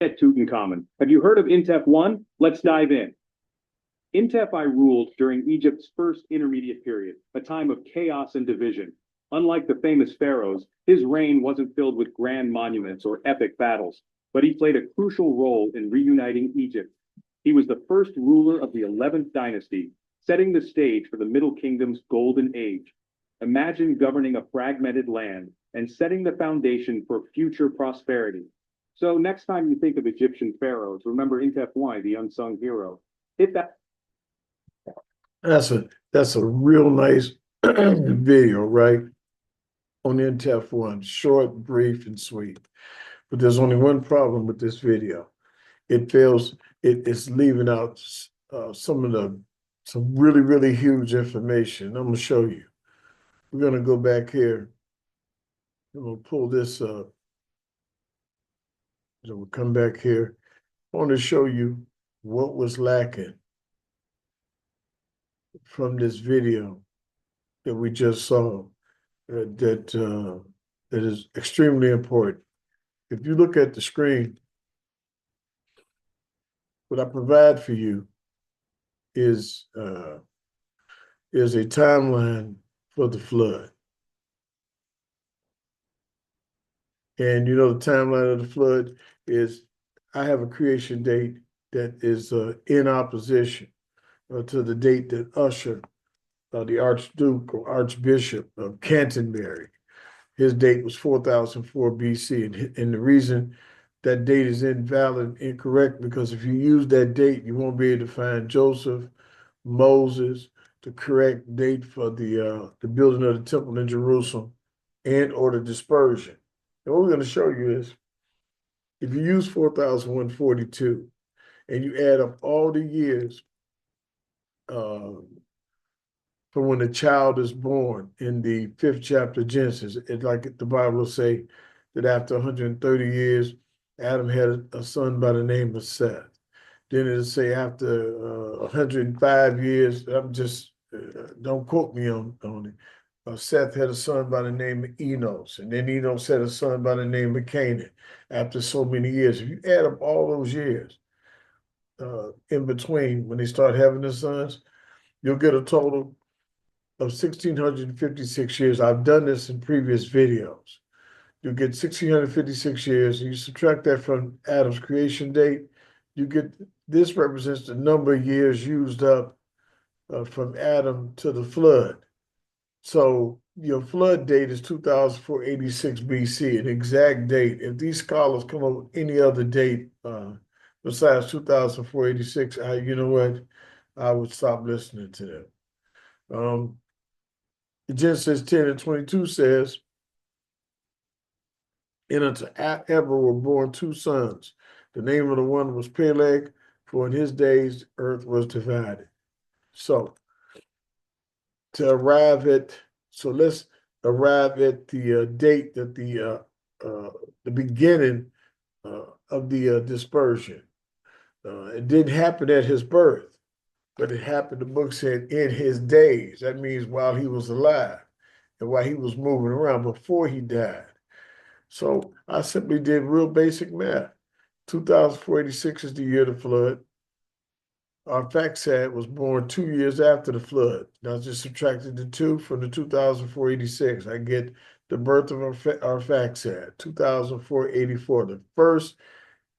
At Tutankhamun. Have you heard of Intef 1? Let's dive in. Intef I ruled during Egypt's first intermediate period, a time of chaos and division. Unlike the famous pharaohs, his reign wasn't filled with grand monuments or epic battles, but he played a crucial role in reuniting Egypt. He was the first ruler of the 11th dynasty, setting the stage for the Middle Kingdom's golden age. Imagine governing a fragmented land and setting the foundation for future prosperity. So next time you think of Egyptian pharaohs, remember Intef I, the unsung hero. Hit that. That's a real nice video, right? On Intef 1, short, brief, and sweet. But there's only one problem with this video. It's leaving out some really, really huge information. I'm gonna show you. We're gonna go back here. I'm gonna pull this up. So we'll come back here. I want to show you what was lacking from this video that we just saw that is extremely important. If you look at the screen, what I provide for you is a timeline for the flood. And you know, the timeline of the flood is, I have a creation date that is in opposition to the date that Usher, the Archduke or Archbishop of Canterbury, his date was 4004 BC. And the reason that date is invalid and incorrect, because if you use that date, you won't be able to find Joseph, Moses, the correct date for the building of the temple in Jerusalem, and or the dispersion. And what we're going to show you is, if you use 4142 and you add up all the years from when the child is born in the 5th chapter of Genesis, it's like the Bible will say that after 130 years, Adam had a son by the name of Seth. Then it'll say after 105 years, I'm just, don't quote me on it. Seth had a son by the name of Enos, and then Enos had a son by the name of Canaan after so many years. If you add up all those years in between when they start having the sons, you'll get a total of 1,656 years. I've done this in previous videos. You get 1,656 years, and you subtract that from Adam's creation date, you get, this represents the number of years used up from Adam to the flood. So your flood date is 2486 BC, an exact date. If these scholars come up with any other date besides 2486, you know what? I would stop listening to them. Genesis 10:22 says, and unto Eber were born 2 sons. The name of the one was Peleg, for in his days earth was divided. So let's arrive at the date that the beginning of the dispersion. It didn't happen at his birth, but it happened, the book said, in his days. That means while he was alive and while he was moving around before he died. So I simply did real basic math. 2486 is the year of the flood. Arphaxad was born 2 years after the flood. Now I just subtracted the 2 from the 2486. I get the birth of Arphaxad, 2484, the first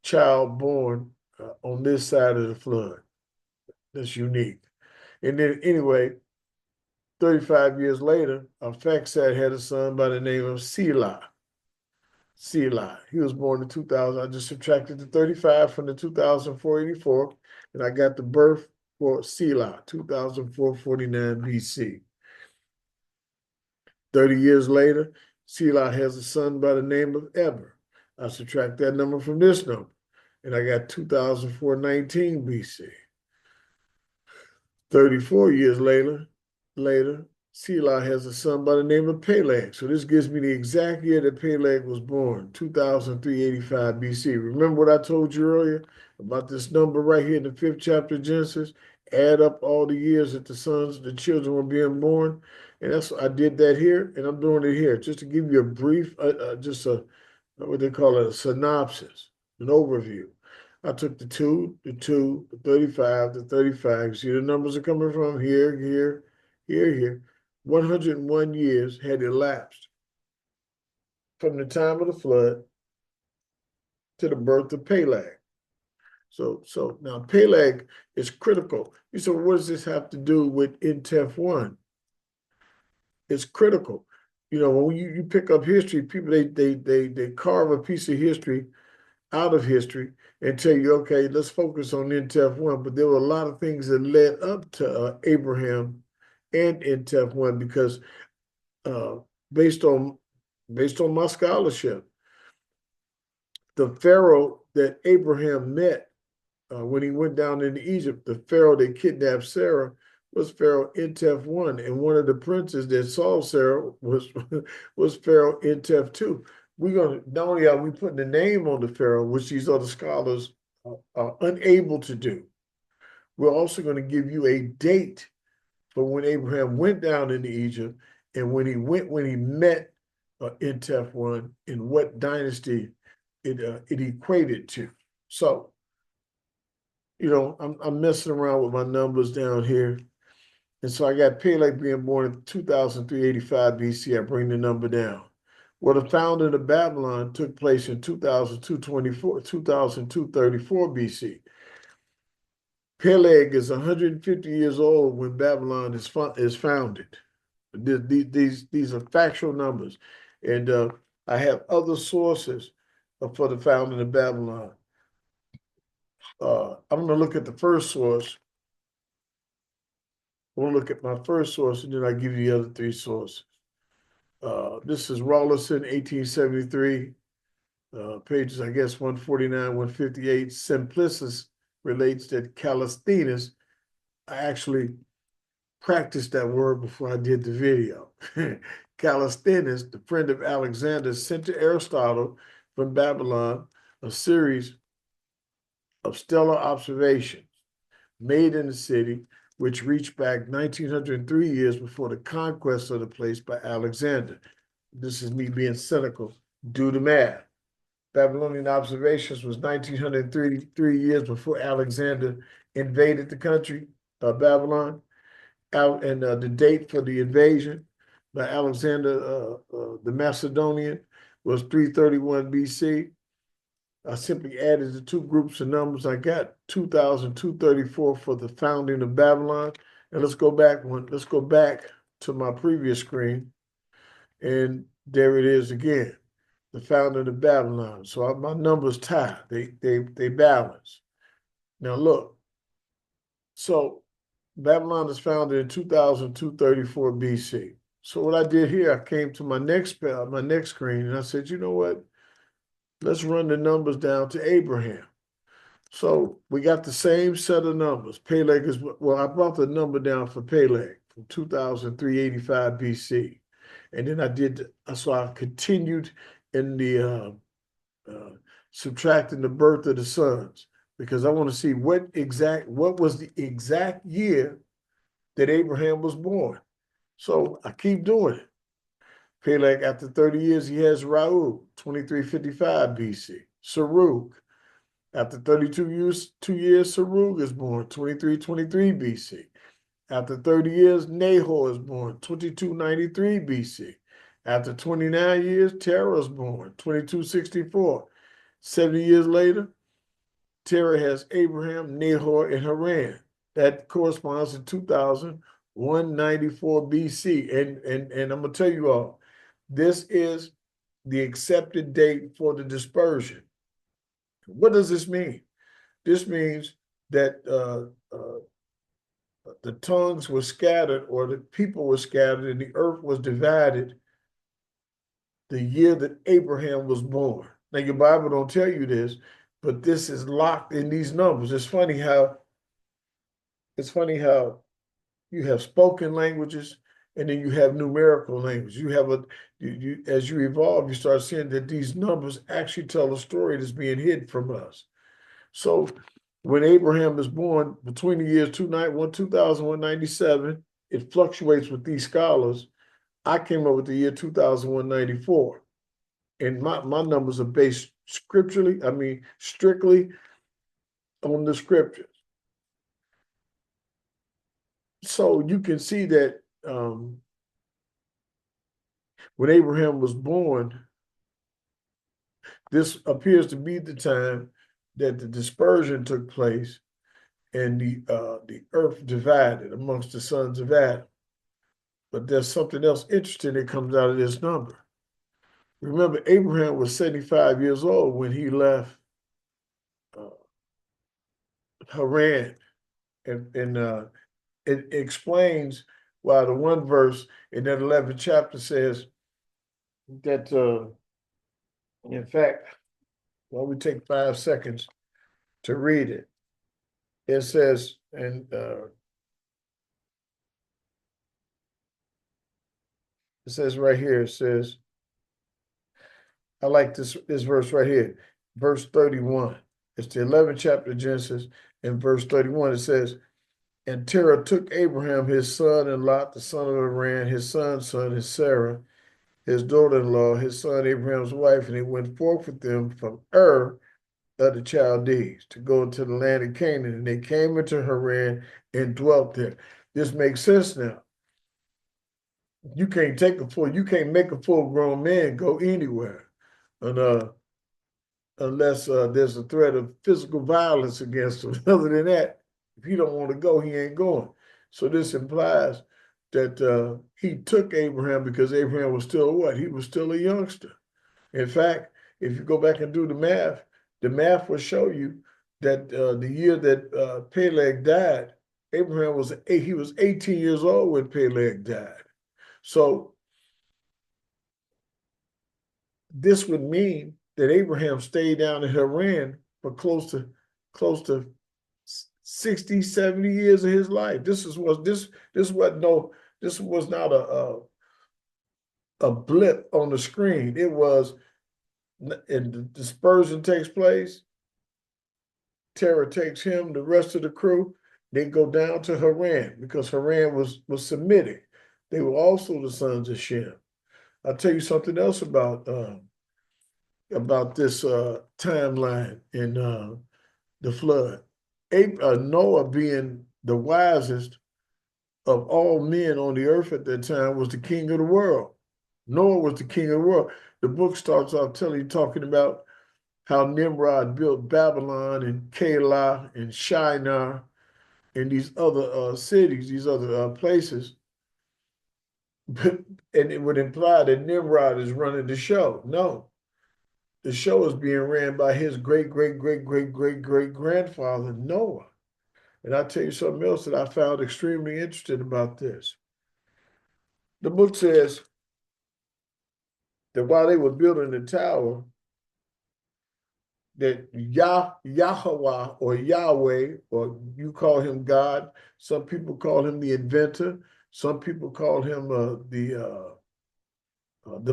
child born on this side of the flood. That's unique. And then anyway, 35 years later, Arphaxad had a son by the name of Selah. He was born in 2000. I just subtracted the 35 from the 2484, and I got the birth for Selah, 2449 BC. 30 years later, Selah has a son by the name of Eber. I subtract that number from this number, and I got 2419 BC. 34 years later, Selah has a son by the name of Peleg. So this gives me the exact year that Peleg was born, 2385 BC. Remember what I told you earlier about this number right here in the 5th chapter of Genesis? Add up all the years that the children were being born. And I did that here, and I'm doing it here, just to give you a brief, what they call it, a synopsis an overview. I took the 2, the 2, the 35, the 35. See the numbers are coming from here, here, here. 101 years had elapsed from the time of the flood to the birth of Peleg. So now Peleg is critical. You said, what does this have to do with Intef 1? It's critical. You know, when you pick up history, people they carve a piece of history out of history and tell you, okay, let's focus on Intef 1. But there were a lot of things that led up to Abraham and Intef 1 because uh, based on my scholarship, the Pharaoh that Abraham met when he went down into Egypt, the Pharaoh that kidnapped Sarah was Pharaoh Intef 1. And one of the princes that saw Sarah was Pharaoh Intef 2. We're going to, not only are we putting the name on the Pharaoh, which these other scholars are unable to do, we're also going to give you a date for when Abraham went down into Egypt and when he met Intef 1 and what dynasty it equated to. So, you know, I'm messing around with my numbers down here. And so I got Peleg being born in 2385 BC. I bring the number down. Well, the founding of Babylon took place in 2234 BC. Peleg is 150 years old when Babylon is founded. These are factual numbers. And I have other sources for the founding of Babylon. I'm going to look at the first source. I want to look at my first source, and then I give you the other 3 sources. This is Rawlinson, 1873, pages, I guess, 149, 158. Simplicis relates that Callisthenes, I actually practiced that word before I did the video. Callisthenes, the friend of Alexander, sent to Aristotle from Babylon a series of stellar observations made in the city, which reached back 1903 years before the conquest of the place by Alexander. This is me being cynical. Do the math. Babylonian observations was 1933 years before Alexander invaded the country of Babylon. And the date for the invasion by Alexander the Macedonian was 331 BC. I simply added the 2 groups of numbers. I got 2,234 for the founding of Babylon. And let's go back to my previous screen. And there it is again, the founding of Babylon. So my numbers tie, they balance. Now look, so Babylon was founded in 2,234 BC. So what I did here, I came to my next screen and I said, you know what? Let's run the numbers down to Abraham. So we got the same set of numbers. Peleg is, well, I brought the number down for Peleg from 2,385 BC. And then I continued in the subtracting the birth of the sons, because I want to see what was the exact year that Abraham was born. So I keep doing it. Peleg, after 30 years, he has Reu, 2355 BC. Serug, after 32 years, Serug is born, 2323 BC. After 30 years, Nahor is born, 2293 BC. After 29 years, Terah is born, 2264. 70 years later, Terah has Abraham, Nahor, and Haran. That corresponds to 2194 BC. And I'm going to tell you all, this is the accepted date for the dispersion. What does this mean? This means that the tongues were scattered, or the people were scattered, and the earth was divided the year that Abraham was born. Now, your Bible don't tell you this, but this is locked in these numbers. It's funny how you have spoken languages, and then you have numerical language. You have as you evolve, you start seeing that these numbers actually tell a story that's being hidden from us. So when Abraham is born, between the years 2197, it fluctuates with these scholars. I came up with the year 2194. and my numbers are based strictly on the scriptures. So you can see that when Abraham was born, this appears to be the time that the dispersion took place and the earth divided amongst the sons of Adam. But there's something else interesting that comes out of this number. Remember, Abraham was 75 years old when he left Haran, and it explains why the one verse in that 11th chapter says that, in fact, well, we take 5 seconds to read it. It says, and it says right here, it says, I like this verse right here, verse 31. It's the 11th chapter of Genesis, and verse 31, it says, and Terah took Abraham, his son, and Lot, the son of Haran, his son's son, his Sarah, his daughter-in-law, his son Abraham's wife, and he went forth with them from Ur of the Chaldees to go into the land of Canaan, and they came into Haran and dwelt there. This makes sense now. You can't make a full-grown man go anywhere, and unless there's a threat of physical violence against him. Other than that, if he don't want to go, he ain't going. So this implies that he took Abraham because Abraham was still what? He was still a youngster. In fact, if you go back and do the math will show you that the year that Peleg died, Abraham was 18 years old when Peleg died. So this would mean that Abraham stayed down in Haran for close to 60, 70 years of his life. This was not a blip on the screen. It was, and the dispersion takes place. Terah takes him, the rest of the crew, they go down to Haran because Haran was submitting. They were also the sons of Shem. I'll tell you something else about this timeline in the flood. Noah, being the wisest of all men on the earth at that time, was the king of the world. Noah was the king of the world. The book starts off talking about how Nimrod built Babylon and Calah and Shinar and these other cities, these other places. And it would imply that Nimrod is running the show. No, the show is being ran by his great-great-great-great-great-great-grandfather, Noah. And I'll tell you something else that I found extremely interesting about this. The book says that while they were building the tower, that Yahweh or Yahweh, or you call him God, some people call him the inventor, some people call him the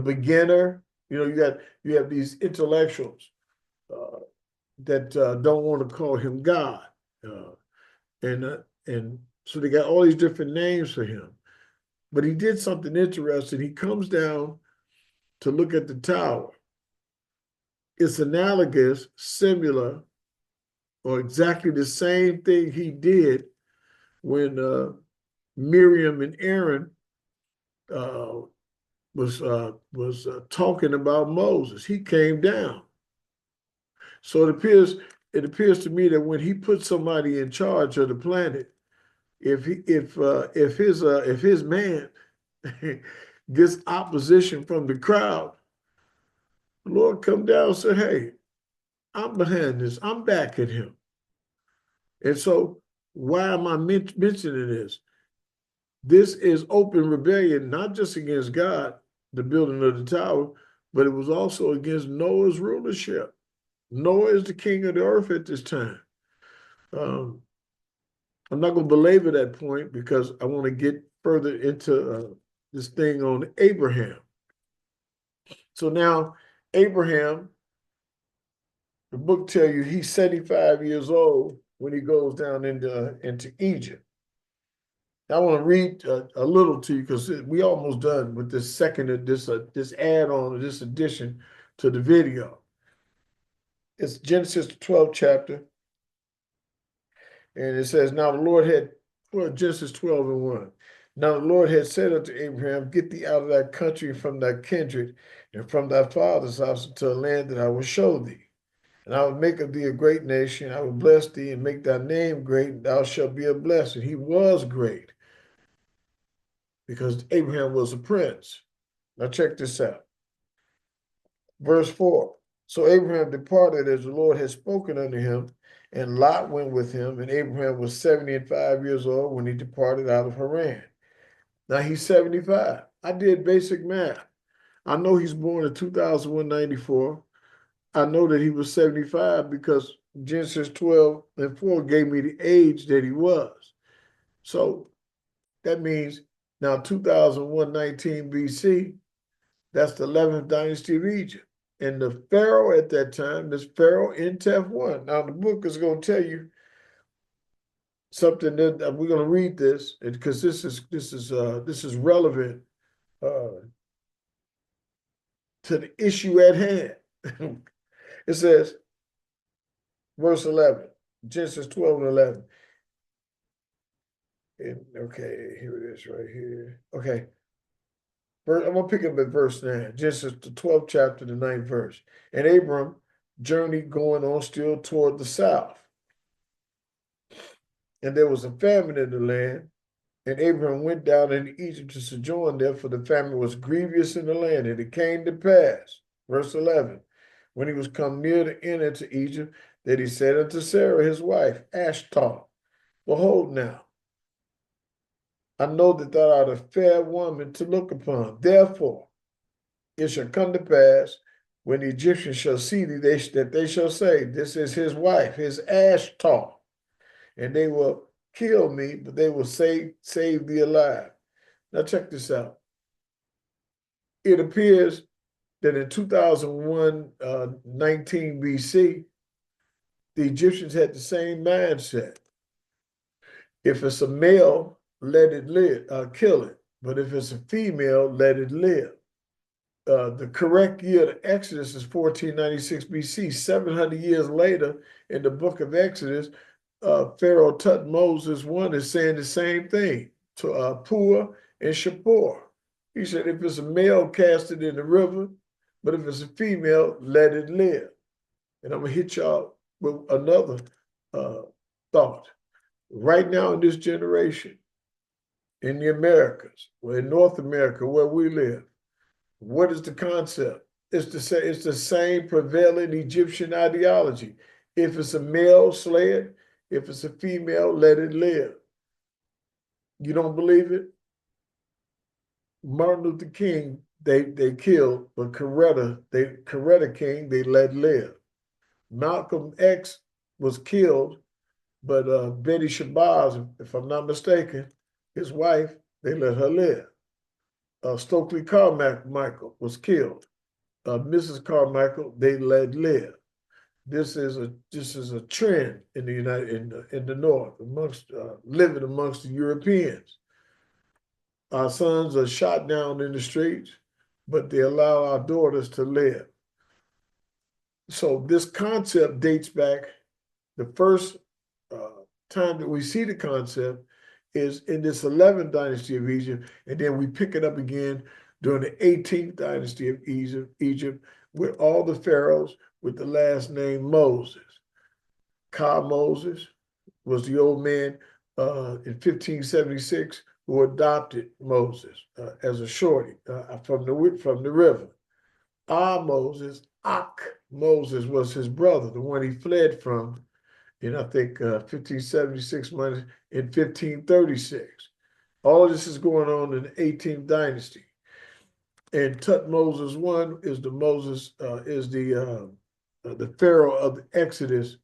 beginner. You know, you have these intellectuals that don't want to call him God, and so they got all these different names for him. But he did something interesting. He comes down to look at the tower. It's analogous, similar, or exactly the same thing he did when Miriam and Aaron was talking about Moses. He came down. So it appears to me that when he put somebody in charge of the planet, if his man gets opposition from the crowd, the Lord come down and say, hey, I'm behind this. I'm backing him. And so why am I mentioning this? This is open rebellion, not just against God, the building of the tower, but it was also against Noah's rulership. Noah is the king of the earth at this time. I'm not going to belabor that point because I want to get further into this thing on Abraham. So now Abraham, the book tells you he's 75 years old when he goes down into Egypt. I want to read a little to you because we almost done with this second this add-on, this addition to the video. It's Genesis, the 12th chapter. And it says, now the Lord had, well, Genesis 12 and 1. Now the Lord had said unto Abraham, get thee out of thy country, from thy kindred, and from thy father's house, into a land that I will show thee. And I will make of thee a great nation. I will bless thee and make thy name great, and thou shalt be a blessing. He was great because Abraham was a prince. Now check this out. Verse 4. So Abraham departed as the Lord had spoken unto him, and Lot went with him, and Abraham was 75 years old when he departed out of Haran. Now he's 75. I did basic math. I know he's born in 2194. I know that he was 75 because Genesis 12 and 4 gave me the age that he was. So that means now 2119 BC, that's the 11th dynasty of Egypt. And the Pharaoh at that time is Pharaoh Intef I. Now the book is going to tell you something that we're going to read this because this is relevant to the issue at hand. It says, verse 11, Genesis 12 and 11. Okay, here it is right here. Okay. I'm going to pick up at verse 9. Genesis, the 12th chapter, the 9th verse. And Abram journeyed going on still toward the south. And there was a famine in the land. And Abram went down into Egypt to sojourn there, for the famine was grievous in the land. And it came to pass, verse 11, when he was come near the end into Egypt, that he said unto Sarah his wife, Ashtar, behold now, I know that thou art a fair woman to look upon. Therefore, it shall come to pass, when the Egyptians shall see thee, that they shall say, this is his wife, his Ashtar, and they will kill me, but they will save thee alive. Now check this out. It appears that in 19 BC, the Egyptians had the same mindset. If it's a male, let it live, kill it. But if it's a female, let it live. The correct year to Exodus is 1496 BC. 700 years later, in the book of Exodus, Pharaoh Tutmosis I is saying the same thing to Pua and Shapur. He said, if it's a male, cast it in the river, but if it's a female, let it live. And I'm going to hit y'all with another thought. Right now in this generation, in the Americas, or in North America, where we live, what is the concept? It's the same prevailing Egyptian ideology. If it's a male, slay it. If it's a female, let it live. You don't believe it? Martin Luther King, they killed, but Coretta King, they let live. Malcolm X was killed, but Betty Shabazz, if I'm not mistaken, his wife, they let her live. Stokely Carmichael was killed. Mrs. Carmichael, they let live. This is a trend in the in the North, amongst living amongst the Europeans. Our sons are shot down in the streets, but they allow our daughters to live. So this concept dates back. The first time that we see the concept is in this 11th dynasty of Egypt, and then we pick it up again during the 18th dynasty of Egypt with all the pharaohs with the last name Moses. Moses was the old man in 1576 who adopted Moses as a shorty from the river. Moses was his brother, the one he fled from in, I think, 1576 months in 1536. All of this is going on in the 18th dynasty. And Tutmosis I is the Pharaoh of the Exodus,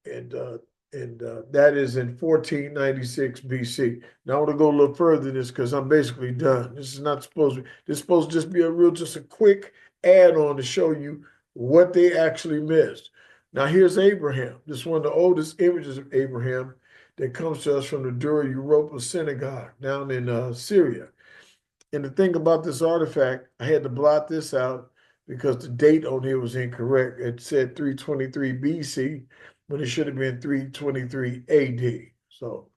and that is in 1496 BC. Now I want to go a little further than this because I'm basically done. This is not supposed to be, this is supposed to just be just a quick add-on to show you what they actually missed. Now here's Abraham. This is one of the oldest images of Abraham that comes to us from the Dura Europa synagogue down in Syria. And the thing about this artifact, I had to blot this out because the date on here was incorrect. It said 323 BC, but it should have been 323 AD. So,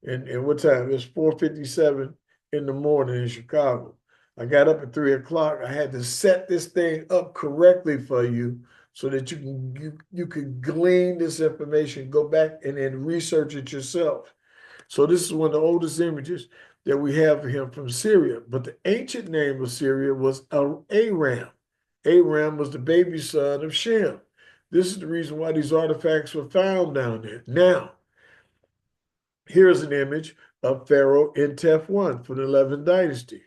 and what time? It's 4:57 in the morning in Chicago. I got up at 3 o'clock. I had to set this thing up correctly for you so that you can glean this information, go back and then research it yourself. So this is one of the oldest images that we have of him from Syria. But the ancient name of Syria was Aram. Aram was the baby son of Shem. This is the reason why these artifacts were found down there. Now, here's an image of Pharaoh Intef I from the 11th dynasty.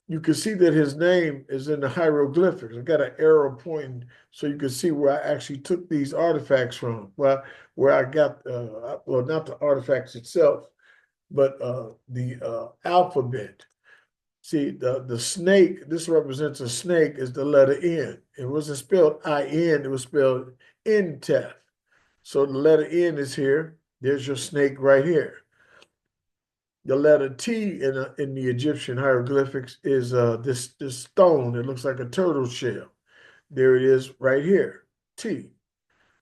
You can see that his name is in the hieroglyphics. I got an arrow pointing so you can see where I actually took these artifacts from. Well, where I got, well, not the artifacts itself, but the alphabet. See, the snake, this represents a snake, is the letter N. It wasn't spelled I-N, it was spelled Intef. So the letter N is here. There's your snake right here. The letter T in the Egyptian hieroglyphics is this stone. It looks like a turtle shell. There it is right here, T.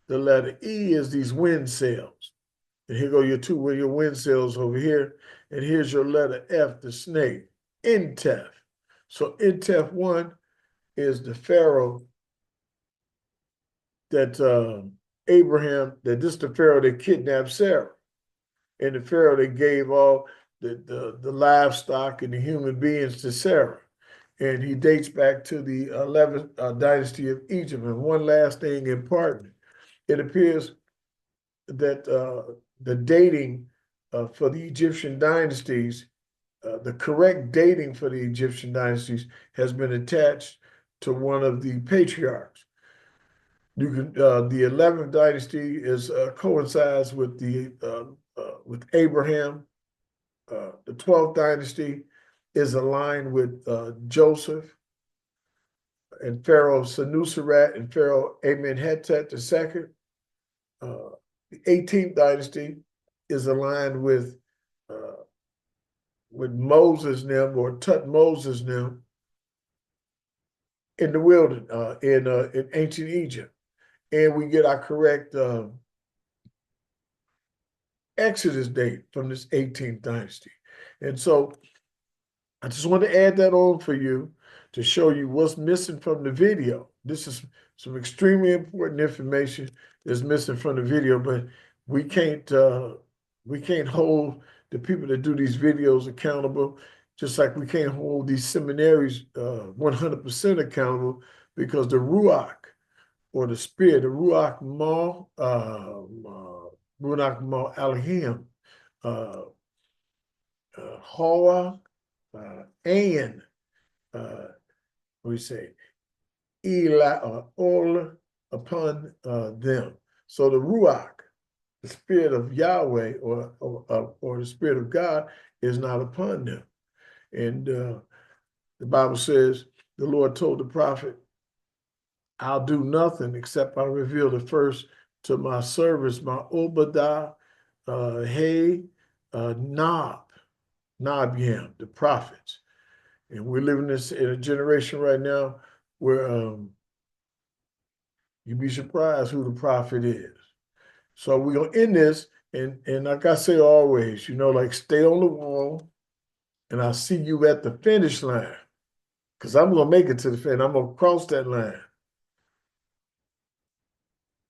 The letter E is these wind sails. And here go your wind sails over here. And here's your letter F, the snake, Intef. So Intef I is the Pharaoh that this is the Pharaoh that kidnapped Sarah. And the Pharaoh that gave all the livestock and the human beings to Sarah. And he dates back to the 11th Dynasty of Egypt. And one last thing important, it appears that the dating for the Egyptian dynasties, the correct dating for the Egyptian dynasties has been attached to one of the patriarchs. You can the 11th dynasty is coincides with with Abraham. The 12th dynasty is aligned with Joseph and Pharaoh Senuseret and Pharaoh Amenhotep II. The 18th dynasty is aligned with Moses them or Tutmosis them in the wilderness in ancient Egypt, and we get our correct Exodus date from this 18th dynasty. And so I just want to add that on for you to show you what's missing from the video. This is some extremely important information that's missing from the video, but we can't hold the people that do these videos accountable, just like we can't hold these seminaries 100% accountable, because the Ruach, or the spirit, the Ruach Ma Elohim, Hawa, and we say Eli or Ol upon them. So the Ruach, the spirit of Yahweh or the spirit of God, is not upon them. And the Bible says the Lord told the prophet, I'll do nothing except I reveal the first to my servants, my Obadiah, Nabiam, the prophets. And we're living in a generation right now where you'd be surprised who the prophet is. So we're going to end this, and like I say always, like stay on the wall, and I'll see you at the finish line, because I'm going to make it to the finish. I'm going to cross that line.